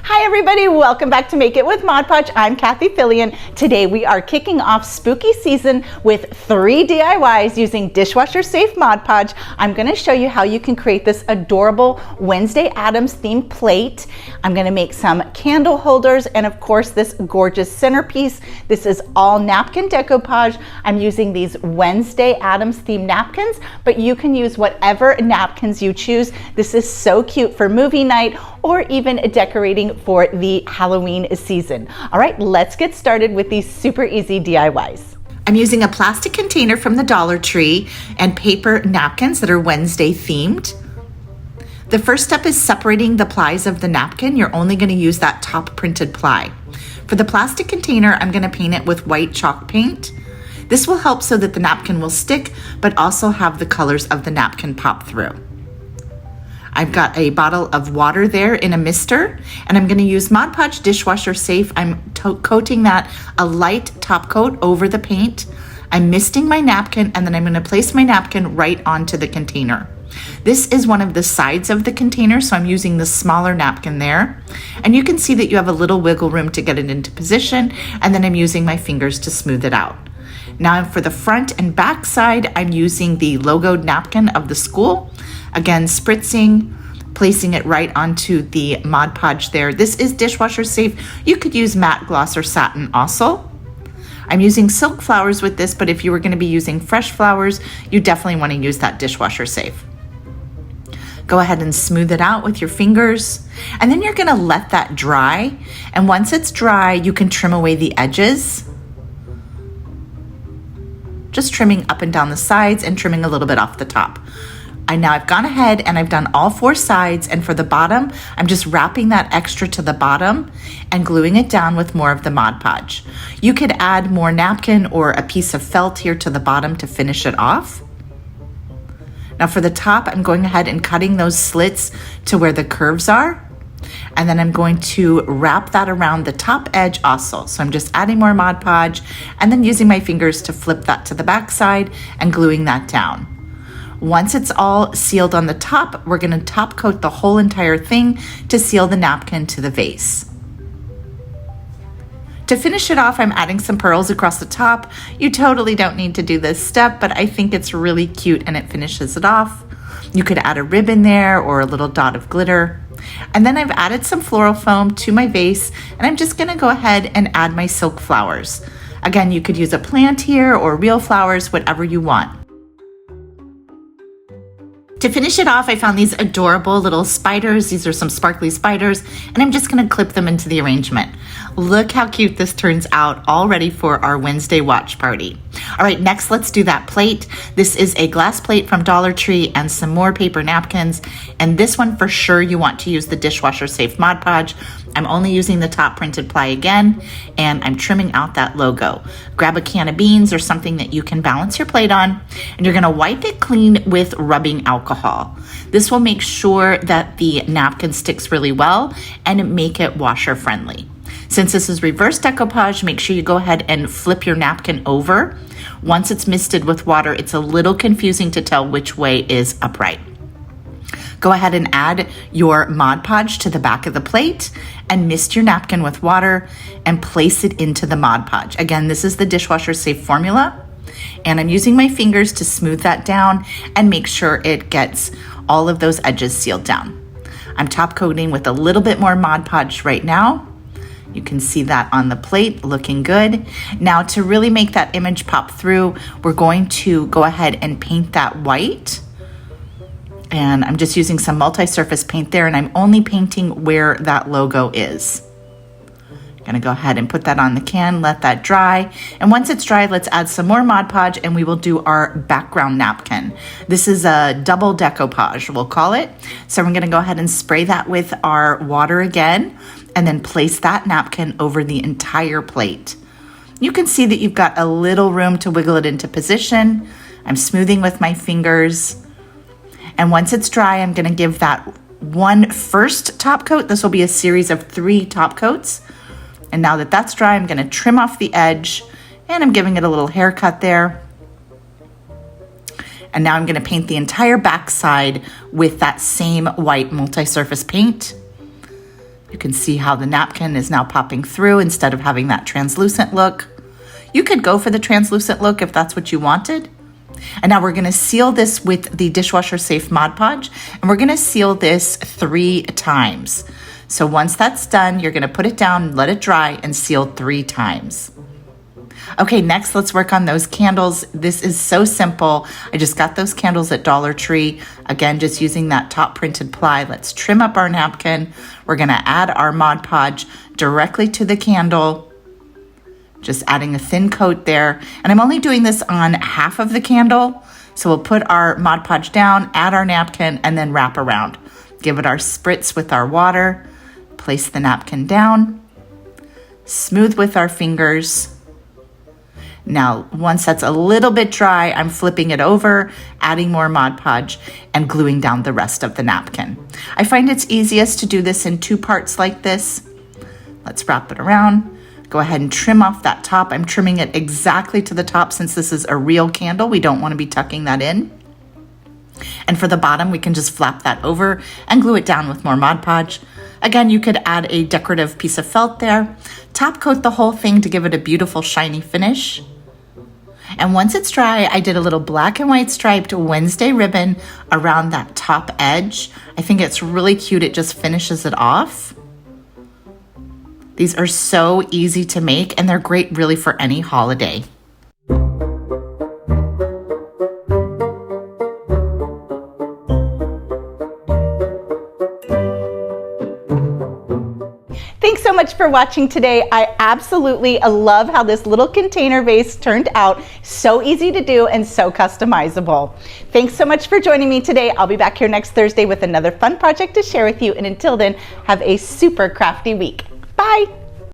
Hi everybody, welcome back to Make It with Mod Podge. I'm Cathie. Today we are kicking off spooky season with 3 DIYs using Dishwasher Safe Mod Podge. I'm going to show you how you can create this adorable Wednesday Addams themed plate. I'm going to make some candle holders and of course this gorgeous centerpiece. This is all napkin decoupage. I'm using these Wednesday Addams themed napkins, but you can use whatever napkins you choose. This is so cute for movie night or even decorating for the Halloween season. All right, let's get started with these super easy DIYs. I'm using a plastic container from the Dollar Tree and paper napkins that are Wednesday themed. The first step is separating the plies of the napkin. You're only going to use that top printed ply. For the plastic container, I'm going to paint it with white chalk paint. This will help so that the napkin will stick, but also have the colors of the napkin pop through. I've got a bottle of water there in a mister, and I'm going to use Mod Podge Dishwasher Safe. I'm coating that a light top coat over the paint. I'm misting my napkin, and then I'm going to place my napkin right onto the container. This is one of the sides of the container, so I'm using the smaller napkin there. And you can see that you have a little wiggle room to get it into position, and then I'm using my fingers to smooth it out. Now for the front and back side, I'm using the logoed napkin of the school. Again, spritzing, placing it right onto the Mod Podge there. This is dishwasher safe. You could use matte gloss or satin also. I'm using silk flowers with this, but if you were going to be using fresh flowers, you definitely want to use that dishwasher safe. Go ahead and smooth it out with your fingers, and then you're going to let that dry. And once it's dry, you can trim away the edges. Just trimming up and down the sides and trimming a little bit off the top. Now I've gone ahead and I've done all 4 sides, and for the bottom, I'm just wrapping that extra to the bottom and gluing it down with more of the Mod Podge. You could add more napkin or a piece of felt here to the bottom to finish it off. Now for the top, I'm going ahead and cutting those slits to where the curves are. And then I'm going to wrap that around the top edge also. So I'm just adding more Mod Podge and then using my fingers to flip that to the back side and gluing that down. Once it's all sealed on the top, we're going to top coat the whole entire thing to seal the napkin to the vase. To finish it off, I'm adding some pearls across the top. You totally don't need to do this step, but I think it's really cute and it finishes it off. You could add a ribbon there or a little dot of glitter. And then I've added some floral foam to my vase, and I'm just going to go ahead and add my silk flowers. Again, you could use a plant here or real flowers, whatever you want. To finish it off, I found these adorable little spiders. These are some sparkly spiders, and I'm just going to clip them into the arrangement. Look how cute this turns out, all ready for our Wednesday watch party. All right, next let's do that plate. This is a glass plate from Dollar Tree and some more paper napkins. And this one for sure you want to use the Dishwasher Safe Mod Podge. I'm only using the top printed ply again, and I'm trimming out that logo. Grab a can of beans or something that you can balance your plate on, and you're gonna wipe it clean with rubbing alcohol. This will make sure that the napkin sticks really well and make it washer friendly. Since this is reverse decoupage, make sure you go ahead and flip your napkin over. Once it's misted with water, it's a little confusing to tell which way is upright. Go ahead and add your Mod Podge to the back of the plate and mist your napkin with water and place it into the Mod Podge. Again, this is the Dishwasher Safe formula, and I'm using my fingers to smooth that down and make sure it gets all of those edges sealed down. I'm top coating with a little bit more Mod Podge right now. You can see that on the plate, looking good. Now to really make that image pop through, we're going to go ahead and paint that white. And I'm just using some multi-surface paint there, and I'm only painting where that logo is. I'm gonna go ahead and put that on the can, let that dry. And once it's dry, let's add some more Mod Podge and we will do our background napkin. This is a double decoupage, we'll call it. So we're gonna go ahead and spray that with our water again, and then place that napkin over the entire plate. You can see that you've got a little room to wiggle it into position. I'm smoothing with my fingers. And once it's dry, I'm gonna give that one first top coat. This will be a series of 3 top coats. And now that that's dry, I'm gonna trim off the edge, and I'm giving it a little haircut there. And now I'm gonna paint the entire back side with that same white multi-surface paint. You can see how the napkin is now popping through instead of having that translucent look. You could go for the translucent look if that's what you wanted. And now we're going to seal this with the Dishwasher Safe Mod Podge, and we're going to seal this 3 times. So once that's done, you're going to put it down, let it dry, and seal 3 times. Okay, next let's work on those candles. This is so simple. I just got those candles at Dollar Tree. Again, just using that top printed ply. Let's trim up our napkin. We're going to add our Mod Podge directly to the candle. Just adding a thin coat there. And I'm only doing this on half of the candle. So we'll put our Mod Podge down, add our napkin, and then wrap around. Give it our spritz with our water. Place the napkin down. Smooth with our fingers. Now, once that's a little bit dry, I'm flipping it over, adding more Mod Podge, and gluing down the rest of the napkin. I find it's easiest to do this in 2 parts like this. Let's wrap it around. Go ahead and trim off that top. I'm trimming it exactly to the top since this is a real candle. We don't want to be tucking that in. And for the bottom, we can just flap that over and glue it down with more Mod Podge. Again, you could add a decorative piece of felt there. Top coat the whole thing to give it a beautiful shiny finish. And once it's dry, I did a little black and white striped Wednesday ribbon around that top edge. I think it's really cute. It just finishes it off. These are so easy to make, and they're great really for any holiday. Thanks so much for watching today. I absolutely love how this little container vase turned out. So easy to do and so customizable. Thanks so much for joining me today. I'll be back here next Thursday with another fun project to share with you. And until then, have a super crafty week. Bye.